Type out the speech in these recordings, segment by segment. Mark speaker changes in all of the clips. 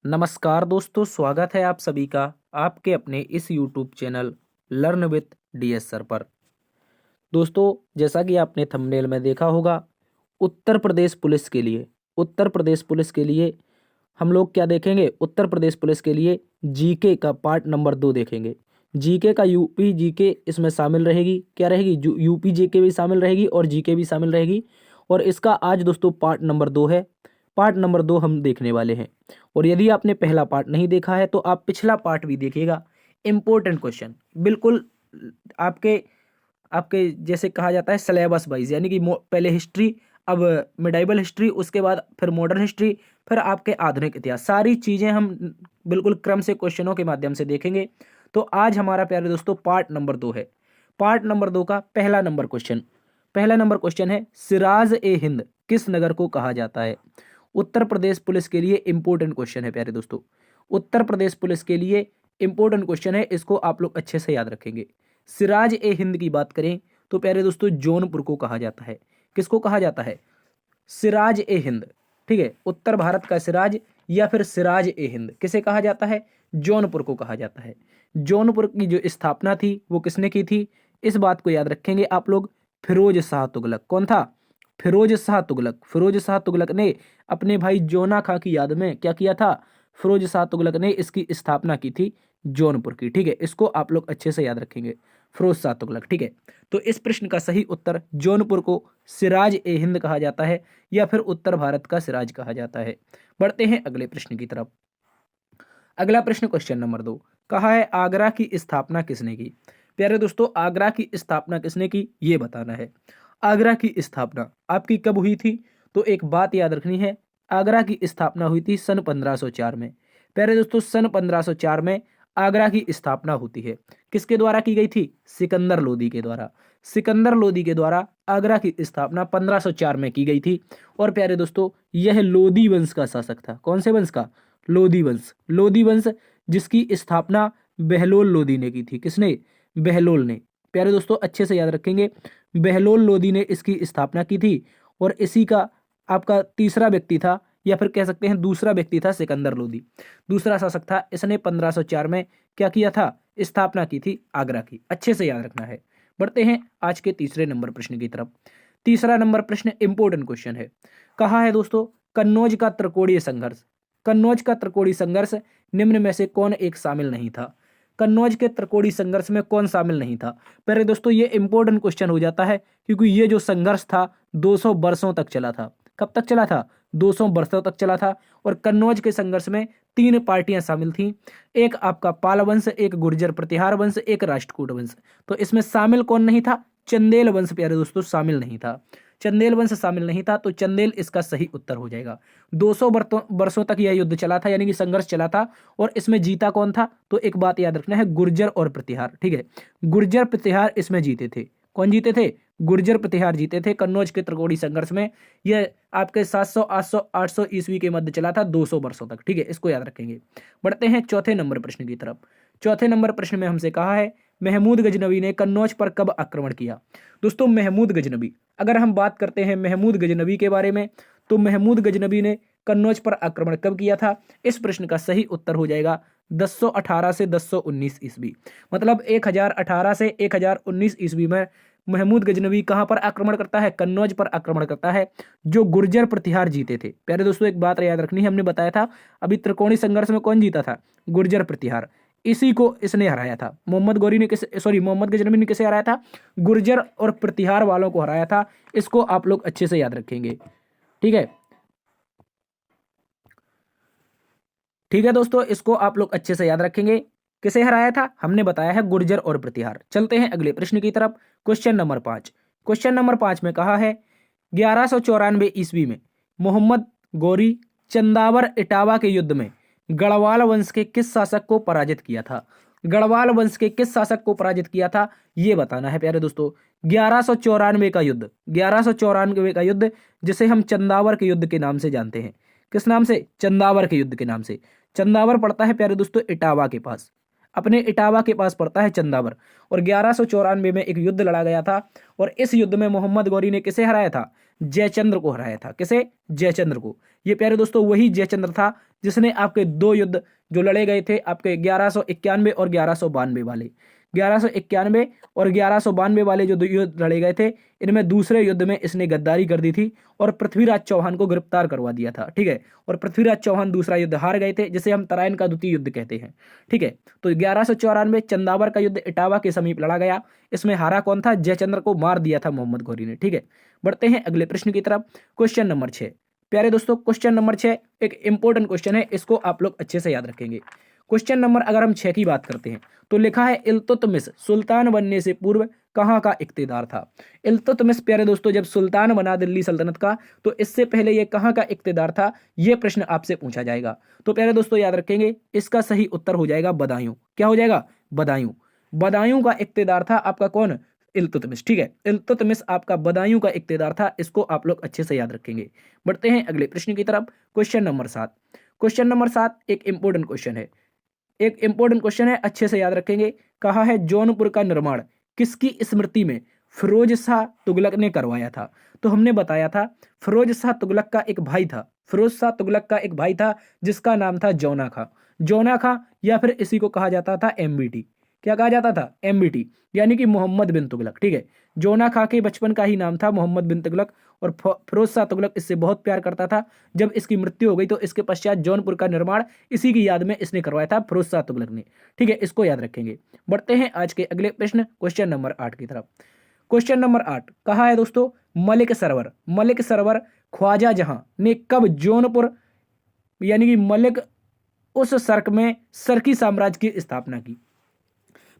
Speaker 1: नमस्कार दोस्तों, स्वागत है आप सभी का आपके अपने इस YouTube channel learn with DS sir पर। दोस्तों, जैसा कि आपने थंबनेल में देखा होगा, उत्तर प्रदेश पुलिस के लिए उत्तर प्रदेश पुलिस के लिए हम लोग क्या देखेंगे? उत्तर प्रदेश पुलिस के लिए जीके का पार्ट नंबर 2 देखेंगे। जीके का यूपी जीके इसमें शामिल रहेगी। क्या रहेगी? यूपी जीके भी शामिल रहेगी और जीके भी शामिल रहेगी। और इसका आज दोस्तों पार्ट नंबर 2 है। पार्ट नंबर 2 हम देखने वाले हैं। और यदि आपने पहला पार्ट नहीं देखा है तो आप पिछला पार्ट भी देखिएगा। इंपॉर्टेंट क्वेश्चन बिल्कुल आपके आपके जैसे कहा जाता है सिलेबस वाइज, यानी कि पहले हिस्ट्री, अब मिडाइवल हिस्ट्री, उसके बाद फिर मॉडर्न हिस्ट्री, फिर आपके आधुनिक इतिहास, सारी चीजें हम बिल्कुल क्रम से क्वेश्चनों के माध्यम से देखेंगे। तो आज हमारा प्यारे दोस्तों पार्ट नंबर 2 है। पार्ट नंबर 2 का पहला नंबर क्वेश्चन है, सिराज ए हिंद किस नगर को कहा जाता है? उत्तर प्रदेश पुलिस के लिए इंपॉर्टेंट क्वेश्चन है प्यारे दोस्तों। उत्तर प्रदेश पुलिस के लिए इंपॉर्टेंट क्वेश्चन है, इसको आप लोग अच्छे से याद रखेंगे। सिराज ए हिंद की बात करें तो प्यारे दोस्तों जौनपुर को कहा जाता है। किसको कहा जाता है? सिराज ए हिंद। ठीक है, उत्तर भारत का सिराज या फिर सिराज ए हिंद किसे कहा जाता है? जौनपुर को कहा जाता है। जौनपुर की जो स्थापना थी वो किसने की थी? इस बात को याद रखेंगे आप लोग। फिरोज शाह तुगलक। कौन था? फिरोज शाह तुगलक। फिरोज शाह तुगलक ने अपने भाई जोना खां की याद में क्या किया था? फिरोज शाह तुगलक ने इसकी स्थापना की थी जौनपुर की। ठीक है, इसको आप लोग अच्छे से याद रखेंगे, फिरोज शाह तुगलक। ठीक है, तो इस प्रश्न का सही उत्तर जौनपुर को सिराज ए हिंद कहा जाता है या फिर उत्तर भारत का सिराज कहा जाता है। बढ़ते हैं अगले प्रश्न की तरफ। अगला प्रश्न क्वेश्चन नंबर 2 कहा है, आगरा की स्थापना किसने की? प्यारे दोस्तों, आगरा की स्थापना किसने की ये बताना है। आगरा की स्थापना आपकी कब हुई थी? तो एक बात याद रखनी है, आगरा की स्थापना हुई थी सन 1504 में। प्यारे दोस्तों, सन 1504 में आगरा की स्थापना होती है। किसके द्वारा की गई थी? सिकंदर लोदी के द्वारा। सिकंदर लोदी के द्वारा आगरा की स्थापना 1504 में की गई थी। और प्यारे दोस्तों, यह लोदी वंश का शासक था। कौन से वंश का? लोदी वंश। लोदी वंश जिसकी स्थापना बहलोल लोदी ने की थी। किसने? बहलोल ने। प्यारे दोस्तों, अच्छे से याद रखेंगे, बहलोल लोदी ने इसकी स्थापना की थी। और इसी का आपका तीसरा व्यक्ति था, या फिर कह सकते हैं दूसरा व्यक्ति था, सिकंदर लोदी। दूसरा शासक था, इसने 1504 में क्या किया था? स्थापना की थी आगरा की। अच्छे से याद रखना है। बढ़ते हैं आज के तीसरे नंबर प्रश्न की तरफ। तीसरा नंबर प्रश्न इंपोर्टेंट क्वेश्चन है। कहा है दोस्तों, कन्नौज का त्रिकोणीय संघर्ष। कन्नौज का त्रिकोणीय संघर्ष निम्न में से कौन एक शामिल नहीं था? कन्नौज के त्रिकोणीय संघर्ष में कौन शामिल नहीं था? पहले दोस्तों ये इंपॉर्टेंट क्वेश्चन हो जाता है, क्योंकि ये जो संघर्ष था 200 वर्षों तक चला था। कब तक चला था? 200 वर्षों तक चला था। और कन्नौज के संघर्ष में 3 पार्टियां शामिल थीं। एक आपका पाल वंश, एक गुर्जर प्रतिहार वंश, एक राष्ट्रकूट वंश। तो इसमें शामिल कौन नहीं था? चंदेल वंश प्यारे दोस्तों शामिल नहीं था। चंदेल वंश शामिल नहीं था, तो चंदेल इसका सही उत्तर हो जाएगा। 200 वर्षों तक यह युद्ध चला था, यानी कि संघर्ष चला था। और इसमें जीता कौन था? तो एक बात याद रखना है, गुर्जर और प्रतिहार। ठीक है, गुर्जर प्रतिहार इसमें जीते थे। कौन जीते थे? गुर्जर प्रतिहार जीते थे कन्नौज के त्रिकोणीय संघर्ष में। यह आपके 700 800 800 ईस्वी के मध्य चला था, 200 वर्षों तक। ठीक है, इसको याद रखेंगे। बढ़ते हैं चौथे नंबर प्रश्न की तरफ। चौथे नंबर प्रश्न में हमसे कहा है, महमूद गजनवी ने कन्नौज पर कब आक्रमण किया? दोस्तों, महमूद गजनवी, अगर हम बात करते हैं महमूद गजनवी के बारे में, तो महमूद गजनवी ने कन्नौज पर आक्रमण कब किया था? इस प्रश्न का सही उत्तर हो जाएगा 1018 से 1019 ईस्वी। मतलब 1018 से 1019 ईस्वी में महमूद गजनवी कहां पर आक्रमण करता है? कन्नौज पर आक्रमण करता है, जो गुर्जर प्रतिहार जीते थे। प्यारे दोस्तों, एक बात याद रखनी है, हमने बताया था अभी त्रिकोणीय संघर्ष में कौन जीता था? गुर्जर प्रतिहार। इसी को इसने हराया था। मोहम्मद गजनवी ने किसे हराया था? गुर्जर और प्रतिहार वालों को हराया था। इसको आप लोग अच्छे से याद रखेंगे। ठीक है, ठीक है दोस्तों, इसको आप लोग अच्छे से याद रखेंगे। किसे हराया था? हमने बताया है गुर्जर और प्रतिहार। चलते हैं अगले प्रश्न की तरफ। Question number 5। क्वेश्चन नंबर 5 में कहा है, 1194 ईस्वी में मोहम्मद गौरी चंदावर इटावा के युद्ध में गढ़वाल वंश के किस शासक को पराजित किया था? गढ़वाल वंश के किस शासक को पराजित किया था ये बताना है प्यारे दोस्तों। 1194 का युद्ध, 1194 का युद्ध जिसे हम चंदावर के युद्ध के नाम से जानते हैं। किस नाम से? चंदावर के युद्ध के नाम से। चंदावर पड़ता है प्यारे दोस्तों इटावा के पास, अपने इटावा के पास पड़ता है चंदावर। और 1194 में एक युद्ध लड़ा गया था, और इस युद्ध में मोहम्मद गौरी ने किसे हराया था? जयचंद्र को हराया था। किसे? जयचंद्र को। ये प्यारे दोस्तों वही जयचंद्र था जिसने आपके दो युद्ध जो लड़े गए थे आपके 1191 और 1192 वाले, 1191 और 1192 वाले जो दो युद्ध लड़े गए थे, इनमें दूसरे युद्ध में इसने गद्दारी कर दी थी और पृथ्वीराज चौहान को गिरफ्तार करवा दिया था। ठीक है, और पृथ्वीराज चौहान दूसरा युद्ध हार गए थे, जिसे हम तराइन का द्वितीय युद्ध कहते हैं। ठीक है, तो 1194 चंदावर का युद्ध इटावा के समीप लड़ा गया। इसमें हारा कौन था? जयचंद्र को मार दिया था मोहम्मद गौरी ने। ठीक है, बढ़ते हैं अगले प्रश्न की तरफ। क्वेश्चन नंबर 6 प्यारे दोस्तों, क्वेश्चन नंबर 6 एक इंपॉर्टेंट क्वेश्चन है, इसको आप लोग अच्छे से याद रखेंगे। क्वेश्चन नंबर अगर हम 6 की बात करते हैं तो लिखा है इल्तुतमिश सुल्तान बनने से पूर्व कहाँ का इक्तेदार था? इल्तुतमिश प्यारे दोस्तों जब सुल्तान बना दिल्ली सल्तनत का, तो इससे पहले ये कहाँ का इक्तेदार था, ये प्रश्न आपसे पूछा जाएगा। तो प्यारे दोस्तों याद रखेंगे, इसका सही उत्तर हो जाएगा बदायूं। क्या हो जाएगा? बदायूं। बदायूं का इक्तेदार था आपका कौन? इल्तुतमिश। ठीक है, इल्तुतमिश आपका बदायूं का इक्तेदार था, इसको आप लोग अच्छे से याद रखेंगे। बढ़ते हैं अगले प्रश्न की तरफ। Question number 7। क्वेश्चन नंबर 7 एक इंपॉर्टेंट क्वेश्चन है, एक इंपॉर्टेंट क्वेश्चन है, अच्छे से याद रखेंगे। कहा है जौनपुर का निर्माण किसकी स्मृति में फिरोज शाह तुगलक ने करवाया था? तो हमने बताया था फिरोज शाह तुगलक का एक भाई था, फिरोज शाह तुगलक का एक भाई था जिसका नाम था जौना खां। जौना खां या फिर इसी को कहा जाता था एमबीटी। क्या कहा जाता था? एमबीटी, यानी कि मोहम्मद बिन तुगलक। ठीक है, जौना खां के बचपन का ही नाम था मोहम्मद बिन तुगलक और फिरोज शाह तुगलक इससे बहुत प्यार करता था। जब इसकी मृत्यु हो गई तो इसके पश्चात जौनपुर का निर्माण इसी की याद में इसने करवाया था, फिरोज शाह तुगलक ने। ठीक है, इसको याद रखेंगे। बढ़ते हैं आज के अगले प्रश्न, क्वेश्चन नंबर 8 की तरफ। क्वेश्चन नंबर 8 कहा है दोस्तों मलिक सरवर, मलिक सरवर ख्वाजा जहां ने कब जौनपुर यानी कि मलिक उस सर्क में सरकी साम्राज्य की स्थापना की?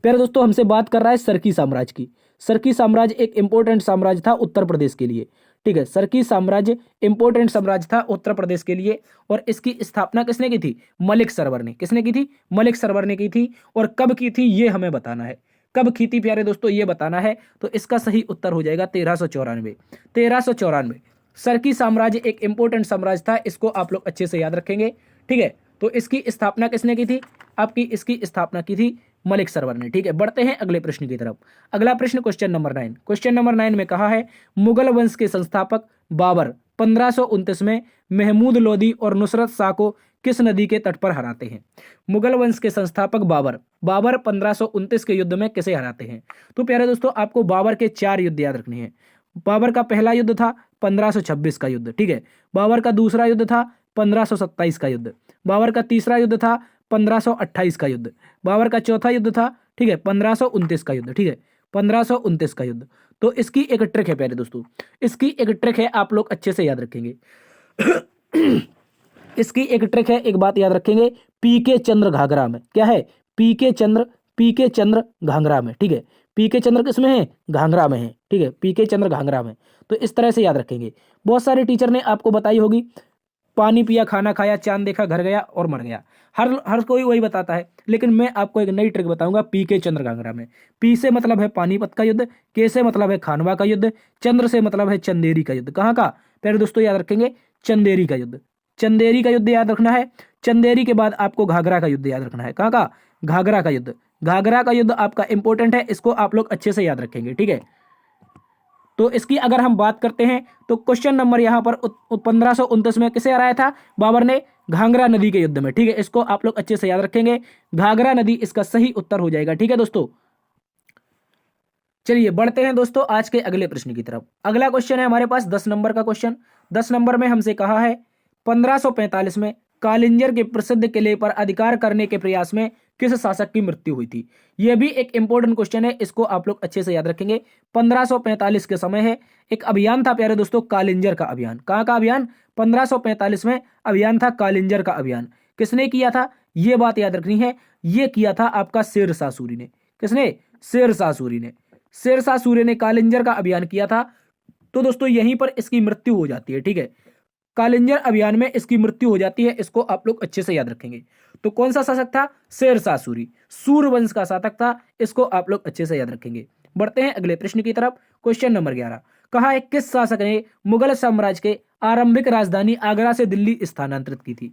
Speaker 1: प्यारे दोस्तों हमसे बात कर रहा है सरकी साम्राज्य की। सरकी साम्राज्य एक इंपॉर्टेंट साम्राज्य था उत्तर प्रदेश के लिए। ठीक है, सरकी साम्राज्य इंपॉर्टेंट साम्राज्य था उत्तर प्रदेश के लिए और इसकी स्थापना किसने की थी? मलिक सरवर ने। किसने की थी? मलिक सरवर ने की थी। और कब की थी ये हमें बताना है। कब की थी प्यारे दोस्तों ये बताना है, तो इसका सही उत्तर हो जाएगा 1394। 1394 सरकी साम्राज्य एक इंपॉर्टेंट साम्राज्य था, इसको आप लोग अच्छे से याद रखेंगे। ठीक है, तो इसकी स्थापना किसने की थी? आपकी इसकी स्थापना की थी मलिक सरवर ने। ठीक है, बढ़ते हैं अगले प्रश्न की तरफ। अगला प्रश्न क्वेश्चन नंबर 9। क्वेश्चन नंबर 9 में कहा है मुगल वंश के संस्थापक बाबर 1529 में महमूद लोदी और नुसरत शाह को किस नदी के तट पर हराते हैं? मुगल वंश के संस्थापक बाबर 1529 के युद्ध में किसे हराते हैं? तो प्यारे दोस्तों आपको बाबर के 4 युद्ध याद रखने हैं। बाबर का पहला युद्ध था 1526 का युद्ध। ठीक है, बाबर का दूसरा युद्ध था 1527 का युद्ध। बाबर का तीसरा युद्ध था 1528 का युद्ध। बाबर का चौथा युद्ध था, ठीक है, 1529 का युद्ध। ठीक है, 1529 का युद्ध। तो इसकी एक ट्रिक है प्यारे दोस्तों, इसकी एक ट्रिक है, आप लोग अच्छे से याद रखेंगे। इसकी एक ट्रिक है, एक बात याद रखेंगे, पीके चंद्र घाघरा में। क्या है? पीके चंद्र घाघरा में। ठीक है, पीके चंद्र किसमें है? घाघरा में है। ठीक है, पीके चंद्र घाघरा में। तो इस तरह से याद रखेंगे। बहुत सारे टीचर ने आपको बताई होगी पानी पिया खाना खाया चांद देखा घर गया और मर गया, हर कोई वही बताता है, लेकिन मैं आपको एक नई ट्रिक बताऊंगा। पी के चंद्र घाघरा में पी से मतलब है पानीपत का युद्ध, के से मतलब है खानवा का युद्ध, चंद्र से मतलब है चंदेरी का युद्ध। कहाँ का? प्यारे दोस्तों याद रखेंगे, चंदेरी का युद्ध। चंदेरी का युद्ध याद रखना है। चंदेरी के बाद आपको घाघरा का युद्ध याद रखना है। कहाँ का? घाघरा का युद्ध। घाघरा का युद्ध आपका इंपॉर्टेंट है, इसको आप लोग अच्छे से याद रखेंगे। ठीक है, तो इसकी अगर हम बात करते हैं तो क्वेश्चन नंबर यहां पर 1529 में किसे हराया था? बाबर ने घाघरा नदी के युद्ध में। ठीक है, इसको आप लोग अच्छे से याद रखेंगे, घाघरा नदी इसका सही उत्तर हो जाएगा। ठीक है दोस्तों, चलिए बढ़ते हैं दोस्तों आज के अगले प्रश्न की तरफ। अगला क्वेश्चन है हमारे पास 10 नंबर का क्वेश्चन। 10 नंबर में हमसे कहा है 1545 में कालिंजर के प्रसिद्ध किले पर अधिकार करने के प्रयास में किस शासक की मृत्यु हुई थी? यह भी एक इंपॉर्टेंट क्वेश्चन है, इसको आप लोग अच्छे से याद रखेंगे। 1545 के समय है, एक अभियान था प्यारे दोस्तों, कालिंजर का अभियान। कहाँ का अभियान? 1545 में अभियान था कालिंजर का अभियान। किसने किया था? यह बात याद रखनी है, यह किया था आपका शेरशाह सूरी ने। किसने? शेरशाह सूरी ने। शेरशाह सूरी ने कालिंजर का अभियान किया था। तो दोस्तों यहीं पर इसकी मृत्यु हो जाती है। ठीक है, कालिंजर अभियान में इसकी मृत्यु हो जाती है, इसको आप लोग अच्छे से याद रखेंगे। तो कौन सा शासक था? शेरशाह सूरी, सूरवंश का शासक था, इसको आप लोग अच्छे से याद रखेंगे। बढ़ते हैं अगले प्रश्न की तरफ। क्वेश्चन नंबर 11 कहा है किस शासक ने मुगल साम्राज्य के आरंभिक राजधानी आगरा से दिल्ली स्थानांतरित की थी?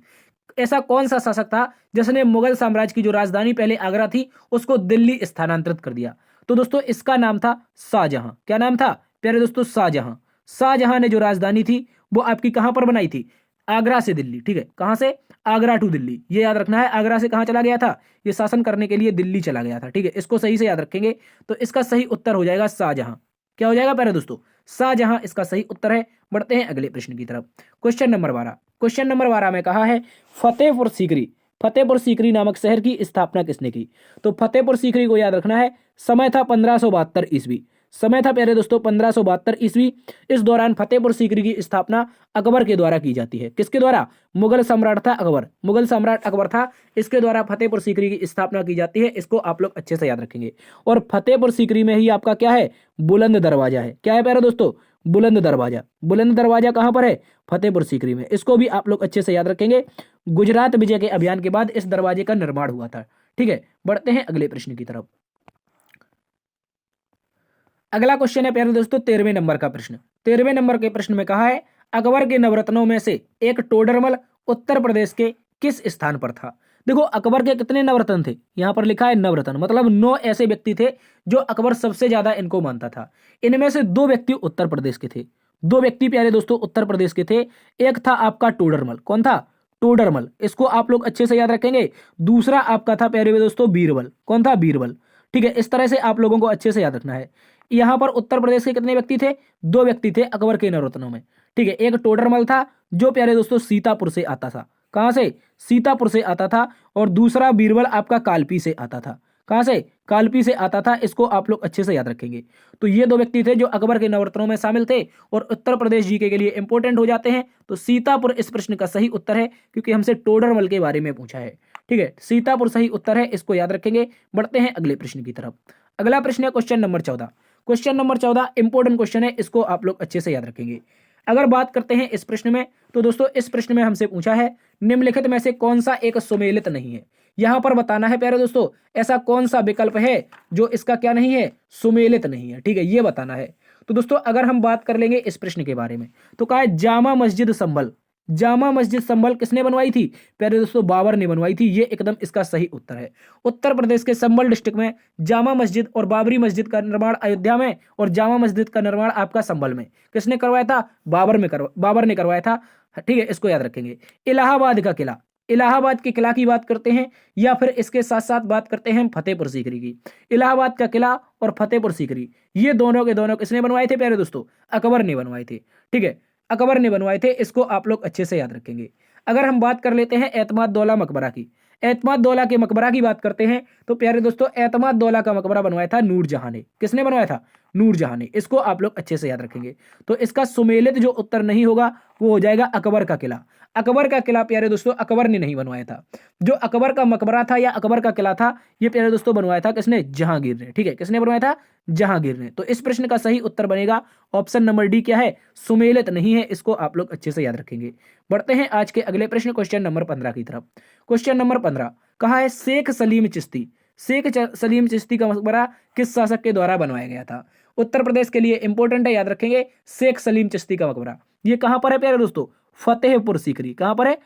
Speaker 1: ऐसा कौन सा शासक था जिसने मुगल साम्राज्य की जो राजधानी पहले आगरा थी उसको दिल्ली स्थानांतरित कर दिया? तो दोस्तों इसका नाम था शाहजहां। क्या नाम था प्यारे दोस्तों? शाहजहां। शाहजहां ने जो राजधानी थी वो आपकी कहां पर बनाई थी? आगरा से दिल्ली, ठीक है, कहां से? आगरा टू दिल्ली, ये याद रखना है। आगरा से कहां चला गया था? ये शासन करने के लिए दिल्ली चला गया था, ठीक है, इसको सही से याद रखेंगे। तो इसका सही उत्तर हो जाएगा शाहजहां। क्या हो जाएगा प्यारे दोस्तों? शाहजहां इसका सही उत्तर है। बढ़ते हैं अगले प्रश्न की तरफ। Question number 12। क्वेश्चन नंबर 12 में कहा है फतेहपुर सीकरी, फतेहपुर सीकरी नामक शहर की स्थापना किसने की? तो फतेहपुर सीकरी को याद रखना है, समय था 1572 ईस्वी, समय था प्यारे दोस्तों 1572 ईस्वी। इस दौरान फतेहपुर सीकरी की स्थापना अकबर के द्वारा की जाती है। किसके द्वारा? मुगल सम्राट था अकबर, मुगल सम्राट अकबर था, इसके द्वारा फतेहपुर सीकरी की स्थापना की जाती है। इसको आप लोग अच्छे से याद रखेंगे। और फतेहपुर सीकरी में ही आपका क्या है? बुलंद दरवाजा है। क्या है प्यारे दोस्तों? बुलंद दरवाजा। बुलंद दरवाजा कहां पर है? फतेहपुर सीकरी में। इसको भी आप लोग अच्छे से याद रखेंगे। गुजरात विजय के अभियान के बाद इस दरवाजे का निर्माण हुआ था, ठीक है। बढ़ते हैं अगले प्रश्न की तरफ। अगला क्वेश्चन है प्यारे दोस्तों 13वें नंबर का प्रश्न। 13वें नंबर के प्रश्न में कहा है अकबर के नवरत्नों में से एक टोडरमल उत्तर प्रदेश के किस स्थान पर था? देखो अकबर के कितने नवरत्न थे? यहां पर लिखा है नवरत्न, मतलब 9 ऐसे व्यक्ति थे जो अकबर सबसे ज्यादा इनको मानता था। इनमें से 2 व्यक्ति उत्तर प्रदेश के थे, 2 व्यक्ति प्यारे दोस्तों उत्तर प्रदेश के थे। एक था आपका टोडरमल, कौन था? टोडरमल, इसको आप लोग अच्छे से याद रखेंगे। दूसरा आपका था प्यारे दोस्तों बीरबल, कौन था? बीरबल, ठीक है। इस तरह से आप लोगों को अच्छे से याद रखना है। यहां पर उत्तर प्रदेश के कितने व्यक्ति थे? 2 व्यक्ति थे अकबर के नवरत्नों में, ठीक है। एक टोडरमल था जो प्यारे दोस्तों सीतापुर से आता था। कहां से? सीतापुर से आता था। और दूसरा बीरबल आपका कालपी से आता था। कहां से? कालपी से आता था। इसको आप लोग अच्छे से याद रखेंगे। तो ये 2 व्यक्ति थे जो अकबर के नवरत्नों में शामिल थे और उत्तर प्रदेश जीके के लिए इंपॉर्टेंट हो जाते हैं। तो सीतापुर इस प्रश्न का सही उत्तर है, क्योंकि हमसे टोडरमल के बारे में पूछा है, ठीक है। सीतापुर सही उत्तर है, इसको याद रखेंगे। बढ़ते हैं अगले प्रश्न की तरफ। अगला प्रश्न है question number 14। Question number 14 important question है, इसको आप लोग अच्छे से याद रखेंगे। अगर बात करते हैं इस प्रश्न में, तो दोस्तों इस प्रश्न में हमसे पूछा है निम्नलिखित में से कौन सा एक सुमेलित नहीं है। यहां पर बताना है प्यारे दोस्तों ऐसा कौन सा विकल्प है जो इसका क्या नहीं है? सुमेलित नहीं है, ठीक है, ये बताना है। तो दोस्तों अगर हम बात कर लेंगे इस प्रश्न के बारे में, तो कहा है जामा मस्जिद संभल। जामा मस्जिद संभल किसने बनवाई थी? प्यारे दोस्तों बाबर ने बनवाई थी। ये एकदम इसका सही उत्तर है। उत्तर प्रदेश के संभल डिस्ट्रिक्ट में जामा मस्जिद और बाबरी मस्जिद का निर्माण अयोध्या में, और जामा मस्जिद का निर्माण आपका संभल में किसने करवाया था? बाबर ने करवाया था, ठीक है, इसको याद रखेंगे। इलाहाबाद का किला, इलाहाबाद के किला की बात करते हैं या फिर इसके साथ साथ बात करते हैं फतेहपुर सीकरी की। इलाहाबाद का किला और फतेहपुर सीकरी ये दोनों के दोनों किसने बनवाए थे प्यारे दोस्तों? अकबर ने बनवाए थे, ठीक है, अकबर ने बनवाए थे। इसको आप लोग अच्छे से याद रखेंगे। अगर हम बात कर लेते हैं एतमाद दौला मकबरा की, एतमाद दौला के मकबरा की बात करते हैं, तो प्यारे दोस्तों एतमाद दौला का मकबरा बनवाया था नूरजहां ने। किसने बनवाया था? नूरजहां ने। इसको आप लोग अच्छे से याद रखेंगे। तो इसका सुमेलित जो उत्तर नहीं होगा वो हो जाएगा अकबर का किला। अकबर का किला प्यारे दोस्तों अकबर ने नहीं बनवाया था। जो अकबर का मकबरा था या अकबर का किला था, ये प्यारे दोस्तों बनवाया था किसने? जहांगीर ने, ठीक है, किसने बनवाया था? जहांगीर ने। तो इस प्रश्न का सही उत्तर बनेगा ऑप्शन नंबर डी। क्या है? सुमेलित नहीं है। इसको आप लोग अच्छे से याद रखेंगे। बढ़ते हैं आज के अगले प्रश्न क्वेश्चन नंबर 15 की तरफ। क्वेश्चन नंबर 15 कहा है शेख सलीम चिश्ती, सलीम चिश्ती का मकबरा किस शासक के द्वारा बनवाया गया था? उत्तर प्रदेश के लिए इंपॉर्टेंट है, याद रखेंगे। शेख सलीम चिश्ती का मकबरा ये कहां पर है प्यारे दोस्तों? फतेहपुर सीकरी। कहां पर है?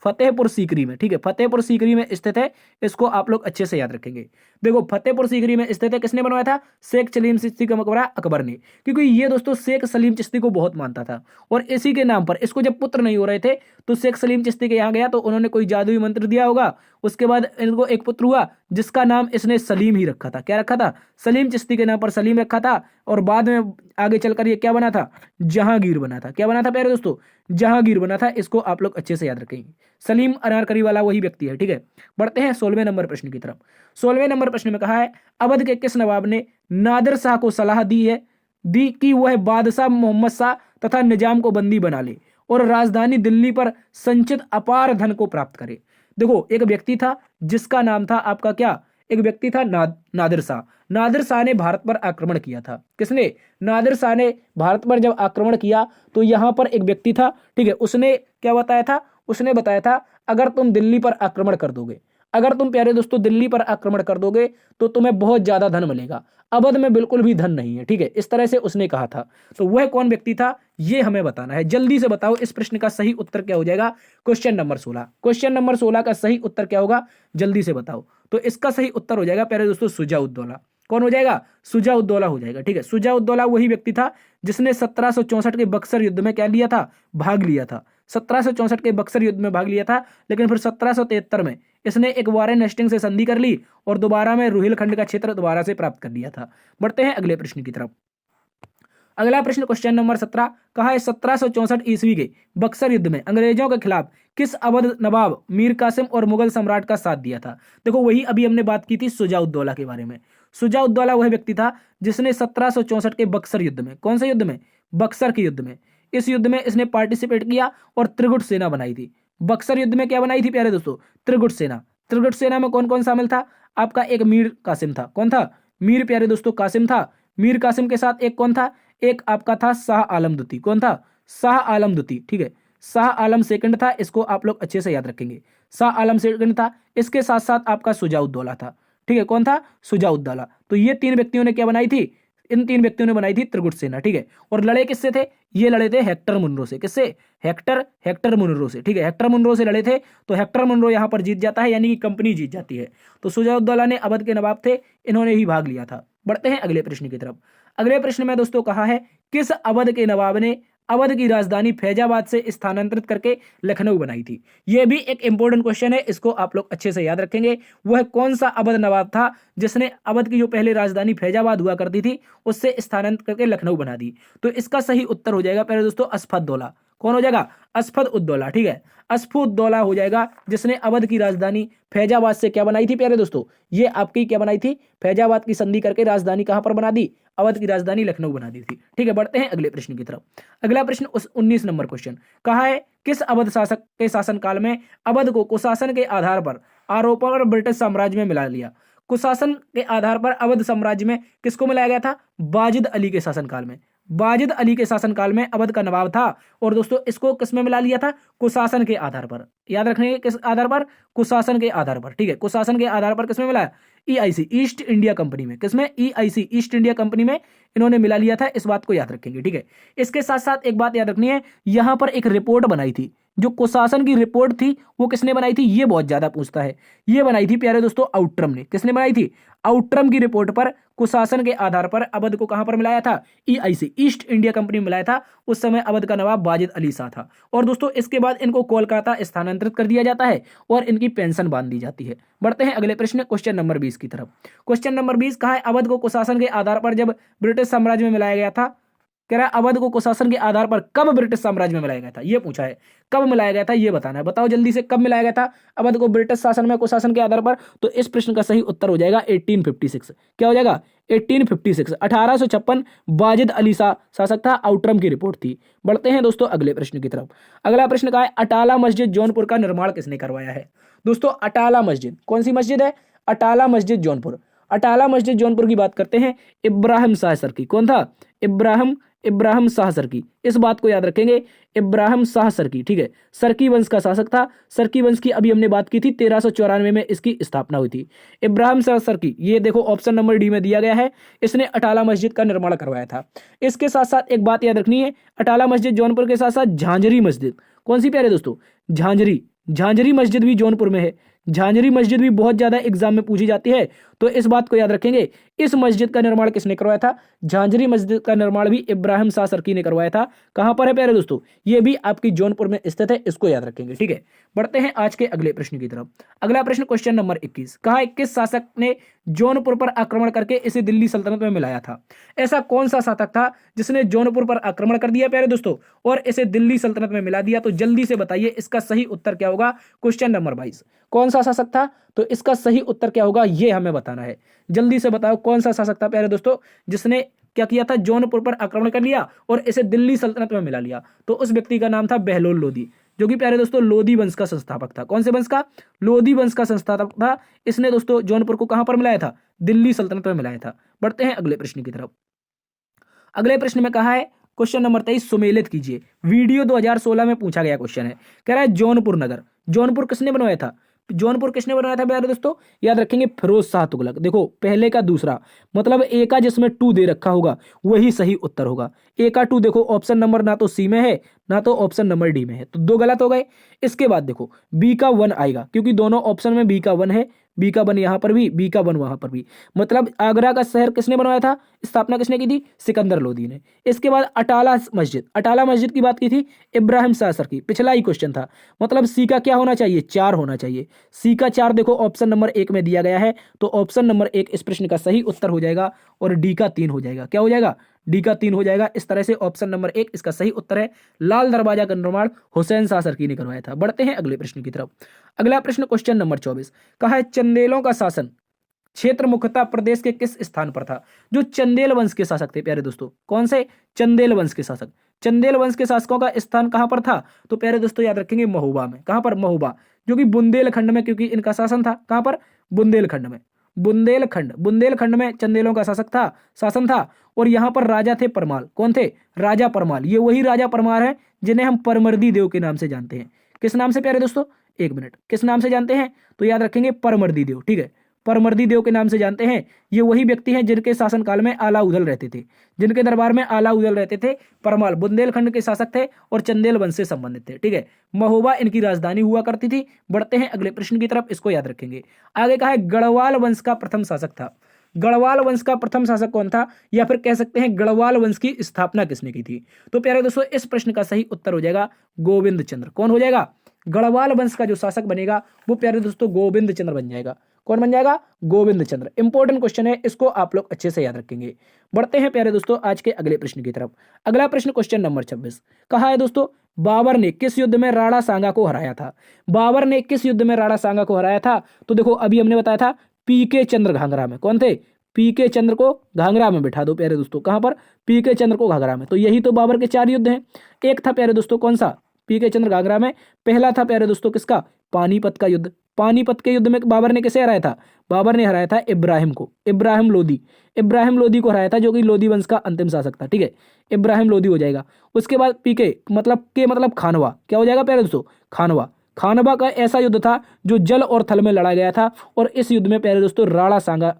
Speaker 1: फतेहपुर सीकरी में, ठीक है, फतेहपुर सीकरी में स्थित है। इसको आप लोग अच्छे से याद रखेंगे। देखो फतेहपुर सीकरी में स्थित है, किसने बनवाया था? शेख सलीम चिश्ती का मकबरा अकबर ने, क्योंकि ये दोस्तों शेख सलीम चिश्ती को बहुत मानता था और इसी के नाम पर इसको जब पुत्र नहीं हो रहे थे तो शेख सलीम चिश्ती के यहाँ गया तो उन्होंने कोई जादुई मंत्र दिया होगा। उसके बाद इनको एक पुत्र हुआ जिसका नाम इसने सलीम ही रखा था। क्या रखा था? सलीम चिश्ती के नाम पर सलीम रखा था। और बाद में आगे चलकर ये क्या बना था? जहांगीर बना था। क्या बना था प्यारे दोस्तों? जहांगीर बना था। इसको आप लोग अच्छे से याद रखेंगे। सलीम अनारकली वाला वही व्यक्ति है, ठीक है। बढ़ते हैं 16वें नंबर प्रश्न की तरफ। 16वें नंबर प्रश्न में कहा है अवध के किस नवाब ने नादिर शाह को सलाह दी कि वह बादशाह मोहम्मद शाह तथा निजाम को बंदी बना ले और राजधानी दिल्ली पर संचित अपार धन को प्राप्त करे? देखो एक व्यक्ति था जिसका नाम था आपका क्या? एक व्यक्ति था नादिर शाह। नादिर शाह ने भारत पर आक्रमण किया था। किसने? नादिर शाह ने भारत पर जब आक्रमण किया तो यहां पर एक व्यक्ति था, ठीक है, उसने क्या बताया था? उसने बताया था अगर तुम दिल्ली पर आक्रमण कर दोगे, अगर तुम प्यारे दोस्तों दिल्ली पर आक्रमण कर दोगे तो तुम्हें बहुत ज्यादा धन मिलेगा, अवध में बिल्कुल भी धन नहीं है, ठीक है, इस तरह से उसने कहा था। तो वह कौन व्यक्ति था ये हमें बताना है। जल्दी से बताओ इस प्रश्न का सही उत्तर क्या हो जाएगा? Question number 16। क्वेश्चन नंबर 16 का सही उत्तर क्या होगा? जल्दी से बताओ। तो इसका सही उत्तर हो जाएगा प्यारे दोस्तों सुजाउद्दौला। कौन हो जाएगा? शुजा-उद-दौला हो जाएगा। ठीक है, शुजा-उद-दौला वही व्यक्ति था जिसने 1764 के बक्सर युद्ध में क्या लिया था? भाग लिया था। 1764 के बक्सर युद्ध में भाग लिया था, लेकिन फिर 1773 में इसने एक वारेन हेस्टिंग से संधि कर ली और दोबारा में रुहेलखंड का क्षेत्र दोबारा से प्राप्त कर लिया था। बढ़ते हैं अगले प्रश्न की तरफ। अगला प्रश्न क्वेश्चन नंबर 17 कहा है 1764 ईस्वी के बक्सर युद्ध में अंग्रेजों के खिलाफ किस अवध नवाब मीर कासिम और मुगल सम्राट का साथ दिया था? देखो वही अभी हमने बात की थी शुजा-उद-दौला के बारे में। शुजा-उद-दौला वह व्यक्ति था जिसने 1764 के बक्सर युद्ध में, कौन से युद्ध में? बक्सर के युद्ध में, इस युद्ध में इसने पार्टिसिपेट किया और त्रिगुट सेना बनाई थी। बक्सर युद्ध में क्या बनाई थी प्यारे दोस्तों? त्रिगुट सेना। त्रिगुट सेना में कौन कौन शामिल था? आपका एक मीर कासिम था। कौन था? मीर प्यारे दोस्तों कासिम था। मीर कासिम के साथ एक कौन था? एक आपका था शाह आलम द्वितीय। कौन था? शाह आलम द्वितीय। ठीक है, शाह आलम सेकंड था, इसको आप लोग अच्छे से याद रखेंगे। शाह आलम सेकंड था, इसके साथ साथ आपका शुजा-उद-दौला था। ठीक है, कौन था? शुजा-उद-दौला। तो ये तीन व्यक्तियों ने क्या बनाई थी? इन तीन व्यक्तियों ने बनाई थी त्रिगुट सेना। ठीक है, और लड़े किससे थे? ये लड़े थे हेक्टर मुनरो से। किससे? हेक्टर मुनरो से। ठीक है, हेक्टर मुनरो से लड़े थे, तो हेक्टर मुनरो यहां पर जीत जाता है, यानी कि कंपनी जीत जाती है। तो शुजा-उद-दौला ने अवध के नवाब थे, इन्होंने ही भाग लिया था। बढ़ते हैं अगले प्रश्न की तरफ। अगले प्रश्न में दोस्तों कहा है किस अवध के नवाब ने अवध की राजधानी फैजाबाद से स्थानांतरित करके लखनऊ बनाई थी? यह भी एक इंपॉर्टेंट क्वेश्चन है, इसको आप लोग अच्छे से याद रखेंगे। वह कौन सा अवध नवाब था जिसने अवध की जो पहले राजधानी फैजाबाद हुआ करती थी उससे स्थानांतरित करके लखनऊ बना दी? तो इसका सही उत्तर हो जाएगा पहले दोस्तों अस्फद-उद-दौला। कौन हो जाएगा? अस्फद-उद-दौला। ठीक है, अस्फद-उद-दौला हो जाएगा जिसने अवध की राजधानी फैजाबाद से क्या बनाई थी प्यारे दोस्तों? ये आपकी क्या बनाई थी? फैजाबाद की संधि करके राजधानी कहां पर बना दी? अवध की राजधानी लखनऊ बना दी थी। ठीक है, बढ़ते हैं अगले प्रश्न की तरफ। अगला प्रश्न 19 नंबर क्वेश्चन कहा है किस अवध शासक के शासनकाल में अवध को कुशासन के आधार पर आरोपों पर ब्रिटिश साम्राज्य में मिला लिया? कुशासन के आधार पर अवध साम्राज्य में किसको मिलाया गया था? बाजिद अली के शासनकाल में। बाजिद अली के शासनकाल में अवध का नवाब था, और दोस्तों इसको किस में मिला लिया था? कुशासन के आधार पर। याद रखने किस आधार पर? कुशासन के आधार पर। ठीक है, कुशासन के आधार पर किसमें मिलाया? EIC ईस्ट इंडिया कंपनी में। किसमें? EIC ईस्ट इंडिया कंपनी में इन्होंने मिला लिया था, इस बात को याद रखेंगे। ठीक है, इसके साथ साथ एक बात याद रखनी है, यहां पर एक रिपोर्ट बनाई थी, जो कुशासन की रिपोर्ट थी वो किसने बनाई थी? ये बहुत ज्यादा पूछता है। ये बनाई थी प्यारे दोस्तों आउट्रम ने। किसने बनाई थी? आउट्रम की रिपोर्ट पर कुशासन के आधार पर अवध को कहां पर मिलाया था? EIC ईस्ट इंडिया कंपनी में मिलाया था। उस समय अवध का नवाब बाजिद अली शाह था। और दोस्तों इसके बाद इनको कोलकाता स्थानांतरित कर दिया जाता है और इनकी पेंशन बांध दी जाती है। बढ़ते हैं अगले प्रश्न क्वेश्चन नंबर 20 की तरफ। क्वेश्चन नंबर 20 कहा है अवध को कुशासन के आधार पर जब ब्रिटिश साम्राज्य में मिलाया गया था, कह रहा है अवध को कुशासन के आधार पर कब ब्रिटिश साम्राज्य में मिलाया गया था? ये पूछा है, कब मिलाया गया था ये बताना है। बताओ जल्दी से, कब मिलाया गया था अवध को ब्रिटिश शासन में कुशासन के आधार पर? तो इस प्रश्न का सही उत्तर हो जाएगा 1856। क्या हो जाएगा? 1856। 1856 बाजिद अली शाह शासक था, आउट्रम की रिपोर्ट थी। बढ़ते हैं दोस्तों अगले प्रश्न की तरफ। अगला प्रश्न का है अटाला मस्जिद जौनपुर का निर्माण किसने करवाया है? दोस्तों अटाला मस्जिद कौन सी मस्जिद है? अटाला मस्जिद जौनपुर। अटाला मस्जिद जौनपुर की बात करते हैं इब्राहिम शाह सरकी। कौन था? इब्राहिम शाह सरकी। इस बात को याद रखेंगे, इब्राहिम शाह सरकी। ठीक है, सरकी वंश का शासक था। सरकी वंश की अभी हमने बात की थी, 1394 में इसकी स्थापना हुई थी। इब्राहिम शाह सरकी, ये देखो ऑप्शन नंबर डी में दिया गया है, इसने अटाला मस्जिद का निर्माण करवाया था। इसके साथ साथ एक बात याद रखनी है, अटाला मस्जिद जौनपुर के साथ साथ झांझरी मस्जिद, कौन सी प्यारे दोस्तों? झांझरी मस्जिद भी जौनपुर में है। झांझरी मस्जिद भी बहुत ज्यादा एग्जाम में पूछी जाती है, तो इस बात को याद रखेंगे। इस मस्जिद का निर्माण किसने करवाया था? झांझरी मस्जिद का निर्माण भी इब्राहिम शाह सरकी ने करवाया था। कहां पर है प्यारे दोस्तों? ये भी आपकी जौनपुर में स्थित है, इसको याद रखेंगे। ठीक है, बढ़ते हैं आज के अगले प्रश्न की तरफ। अगला प्रश्न क्वेश्चन नंबर 21 कहा 21 शासक ने जौनपुर पर आक्रमण करके इसे दिल्ली सल्तनत में मिलाया था? ऐसा कौन सा शासक था जिसने जौनपुर पर आक्रमण कर दिया प्यारे दोस्तों और इसे दिल्ली सल्तनत में मिला दिया? तो जल्दी से बताइए इसका सही उत्तर क्या होगा। क्वेश्चन नंबर 22 कौन सा शासक था? तो इसका सही उत्तर क्या होगा ये हमें बताना है। जल्दी से बताओ कौन सा शासक था प्यारे दोस्तों जिसने क्या किया था? जौनपुर पर आक्रमण कर लिया और इसे दिल्ली सल्तनत में मिला लिया। तो उस व्यक्ति का नाम था बहलोल लोदी, जो कि प्यारे दोस्तों लोधी वंश का संस्थापक था। कौन से वंश का? लोधी वंश का संस्थापक था। इसने दोस्तों जौनपुर को कहां पर मिलाया था? दिल्ली सल्तनत में मिलाया था। बढ़ते हैं अगले प्रश्न की तरफ। अगले प्रश्न में कहा है क्वेश्चन नंबर 23 सुमेलित कीजिए। वीडियो 2016 में पूछा गया क्वेश्चन है, कह रहा है जौनपुर नगर, जौनपुर किसने बनवाया था? जौनपुर किसने बनाया था प्यारे दोस्तों? याद रखेंगे फिरोज शाह तुगलक। देखो पहले का दूसरा, मतलब ए का जिसमें 2 दे रखा होगा वही सही उत्तर होगा। ए का 2 देखो ऑप्शन नंबर ना तो सी में है ना तो ऑप्शन नंबर डी में है, तो 2 गलत हो गए। इसके बाद देखो बी का 1 आएगा, क्योंकि दोनों ऑप्शन में बी का 1 है, बी का वन यहाँ पर भी, बी का वन वहां पर भी। मतलब आगरा का शहर किसने बनवाया था, स्थापना किसने की थी, सिकंदर लोदी ने। इसके बाद अटाला मस्जिद, अटाला मस्जिद की बात की थी इब्राहिम सासर की, पिछला ही क्वेश्चन था। मतलब सी का क्या होना चाहिए, 4 होना चाहिए। सी का 4 देखो ऑप्शन नंबर 1 में दिया गया है, तो ऑप्शन नंबर 1 इस प्रश्न का सही उत्तर हो जाएगा और डी का 3 हो जाएगा। क्या हो जाएगा, डी का 3 हो जाएगा। इस तरह से ऑप्शन नंबर 1 इसका सही उत्तर है। लाल दरवाजा का निर्माण हुसैन शाह सरकी ने करवाया था। बढ़ते हैं अगले प्रश्न की तरफ। अगला प्रश्न क्वेश्चन नंबर 24 कहा है चंदेलों का शासन क्षेत्र मुख्यतः प्रदेश के किस स्थान पर था। जो चंदेल वंश के शासक थे प्यारे दोस्तों, कौन से, चंदेल वंश के शासक। चंदेल वंश के शासकों का स्थान कहां पर था, तो प्यारे दोस्तों याद रखेंगे महोबा में। कहां पर, महोबा, जो कि बुंदेलखंड में, क्योंकि इनका शासन था कहां पर, बुंदेलखंड में। बुंदेलखंड में चंदेलों का शासन था। और यहां पर राजा थे परमाल। कौन थे, राजा परमाल। ये वही राजा परमाल है जिन्हें हम परमर्दी देव के नाम से जानते हैं। किस नाम से प्यारे दोस्तों, एक मिनट, किस नाम से जानते हैं, तो याद रखेंगे परमर्दी देव। ठीक है, परमर्दी देव के नाम से जानते हैं। ये वही व्यक्ति हैं जिनके शासनकाल में आला उदल रहते थे, जिनके दरबार में आला उदल रहते थे। परमाल बुंदेलखंड के शासक थे और चंदेल वंश से संबंधित थे। ठीक है, महोबा इनकी राजधानी हुआ करती थी। बढ़ते हैं अगले प्रश्न की तरफ, इसको याद रखेंगे। आगे कहा है गढ़वाल वंश का प्रथम शासक था। गढ़वाल वंश का प्रथम शासक कौन था, या फिर कह सकते हैं गढ़वाल वंश की स्थापना किसने की थी। तो प्यारे दोस्तों इस प्रश्न का सही उत्तर हो जाएगा गोविंद चंद्र। कौन हो जाएगा, गढ़वाल वंश का जो शासक बनेगा वो प्यारे दोस्तों गोविंद चंद्र बन जाएगा। कौन बन जाएगा, गोविंद चंद्र। इंपॉर्टेंट क्वेश्चन है, इसको आप लोग अच्छे से याद रखेंगे। बढ़ते हैं प्यारे दोस्तों आज के अगले प्रश्न की तरफ। अगला प्रश्न क्वेश्चन नंबर 26 कहा है दोस्तों बाबर ने किस युद्ध में राणा सांगा को हराया था। बाबर ने किस युद्ध में राणा सांगा को हराया था, तो देखो अभी हमने बताया था पीके चंद्र घाघरा में। कौन थे, पीके चंद्र को घाघरा में बिठा दो प्यारे दोस्तों। कहां पर, पीके चंद्र को घाघरा में। तो यही तो बाबर के 4 युद्ध हैं। एक था प्यारे दोस्तों कौन सा, पीके चंद्र घाघरा में। पहला था प्यारे दोस्तों किसका, पानीपत का युद्ध। पानीपत के युद्ध में बाबर ने किसे हराया था, बाबर ने हराया था इब्राहिम को, इब्राहिम लोदी को हराया था, जो कि लोदी वंश का अंतिम शासक था। ठीक है, इब्राहिम लोदी हो जाएगा। उसके बाद पीके मतलब खानवा, क्या हो जाएगा प्यारे दोस्तों, खानवा का ऐसा युद्ध था जो जल और थल में लड़ा गया था। और इस युद्ध में प्यारे दोस्तों राणा सांगा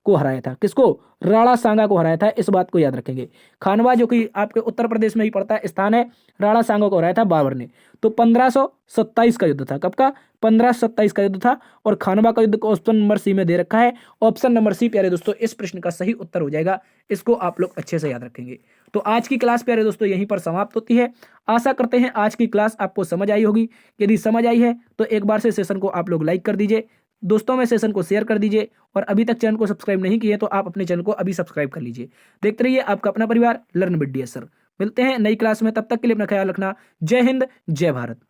Speaker 1: को हराया था। किसको, राणा सांगा को हराया था। इस बात को याद रखेंगे। खानवा जो कि आपके उत्तर प्रदेश में ही पड़ता है स्थान है, राणा सांगा को हराया था बाबर ने। तो 1527 का युद्ध था। कब का, 1527 का युद्ध था। और खानवा का युद्ध ऑप्शन नंबर सी में दे रखा है। ऑप्शन नंबर सी प्यारे दोस्तों इस प्रश्न का सही उत्तर हो जाएगा। इसको आप लोग अच्छे से याद रखेंगे। तो आज की क्लास प्यारे दोस्तों यहीं पर समाप्त होती है। आशा करते हैं आज की क्लास आपको समझ आई होगी। यदि समझ आई है तो एक बार से सेशन को आप लोग लाइक कर दीजिए, दोस्तों में सेशन को शेयर कर दीजिए। और अभी तक चैनल को सब्सक्राइब नहीं किए तो आप अपने चैनल को अभी सब्सक्राइब कर लीजिए। देखते रहिए आपका अपना परिवार लर्न विद DS सर। मिलते हैं नई क्लास में, तब तक के लिए अपना ख्याल रखना। जय हिंद, जय भारत।